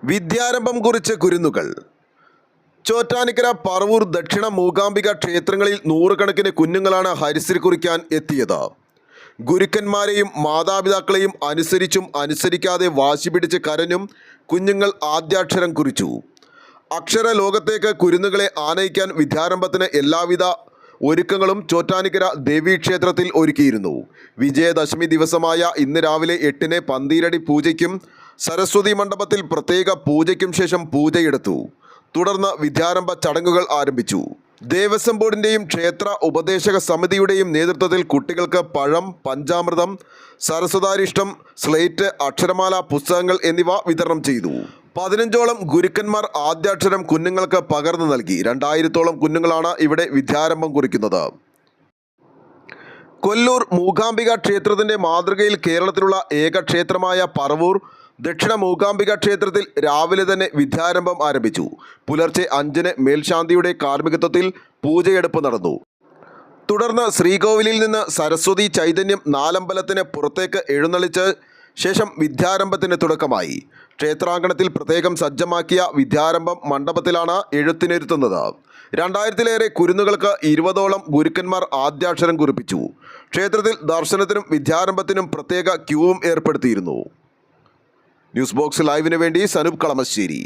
വിദ്യാരംഭം കുറിച്ച് കുരുന്നുകൾ. ചോറ്റാനിക്കര, പറവൂർ, ദക്ഷിണ മൂകാംബിക ക്ഷേത്രങ്ങളിൽ നൂറുകണക്കിന് കുഞ്ഞുങ്ങളാണ് ഹരിശ്രീ കുറിക്കാൻ എത്തിയത്. ഗുരുക്കന്മാരെയും മാതാപിതാക്കളെയും അനുസരിച്ചും അനുസരിക്കാതെ വാശി പിടിച്ച് കരഞ്ഞും കുഞ്ഞുങ്ങൾ ആദ്യാക്ഷരം കുറിച്ചു. അക്ഷര ലോകത്തേക്ക് കുരുന്നുകളെ ആനയിക്കാൻ വിദ്യാരംഭത്തിന് എല്ലാവിധ ഒരുക്കങ്ങളും ചോറ്റാനിക്കര ദേവീക്ഷേത്രത്തിൽ ഒരുക്കിയിരുന്നു. വിജയദശമി ദിവസമായ ഇന്ന് രാവിലെ 8-ന് പന്തീരടി പൂജയ്ക്കും സരസ്വതി മണ്ഡപത്തിൽ പ്രത്യേക പൂജയ്ക്കും ശേഷം പൂജയെടുത്തു. തുടർന്ന് വിദ്യാരംഭ ചടങ്ങുകൾ ആരംഭിച്ചു. ദേവസ്വം ബോർഡിൻ്റെയും ക്ഷേത്ര ഉപദേശക സമിതിയുടെയും നേതൃത്വത്തിൽ കുട്ടികൾക്ക് പഴം, പഞ്ചാമൃതം, സരസ്വതാരിഷ്ടം, സ്ലേറ്റ്, അക്ഷരമാല, പുസ്തകങ്ങൾ എന്നിവ വിതരണം ചെയ്തു. 15ഓളം ഗുരുക്കന്മാർ ആദ്യാക്ഷരം കുഞ്ഞുങ്ങൾക്ക് പകർന്നു നൽകി. 2000-ഓളം കുഞ്ഞുങ്ങളാണ് ഇവിടെ വിദ്യാരംഭം കുറിക്കുന്നത്. കൊല്ലൂർ മൂകാംബിക ക്ഷേത്രത്തിൻ്റെ മാതൃകയിൽ കേരളത്തിലുള്ള ഏക ക്ഷേത്രമായ പറവൂർ ദക്ഷിണ മൂകാംബിക ക്ഷേത്രത്തിൽ രാവിലെ തന്നെ വിദ്യാരംഭം ആരംഭിച്ചു. പുലർച്ചെ 5-ന് മേൽശാന്തിയുടെ കാർമ്മികത്വത്തിൽ പൂജയെടുപ്പ് നടന്നു. തുടർന്ന് ശ്രീകോവിലിൽ നിന്ന് സരസ്വതി ചൈതന്യം നാലമ്പലത്തിന് പുറത്തേക്ക് എഴുന്നള്ളിച്ച ശേഷം വിദ്യാരംഭത്തിന് തുടക്കമായി. ക്ഷേത്രാങ്കണത്തിൽ പ്രത്യേകം സജ്ജമാക്കിയ വിദ്യാരംഭം മണ്ഡപത്തിലാണ് എഴുത്തിനിരുത്തുന്നത്. 2000-ലേറെ കുരുന്നുകൾക്ക് 20ഓളം ഗുരുക്കന്മാർ ആദ്യാക്ഷരം കുറിപ്പിച്ചു. ക്ഷേത്രത്തിൽ ദർശനത്തിനും വിദ്യാരംഭത്തിനും പ്രത്യേക ക്യൂവും ഏർപ്പെടുത്തിയിരുന്നു. ന്യൂസ് ബോക്സ് ലൈവിന് വേണ്ടി സനൂപ് കളമശ്ശേരി.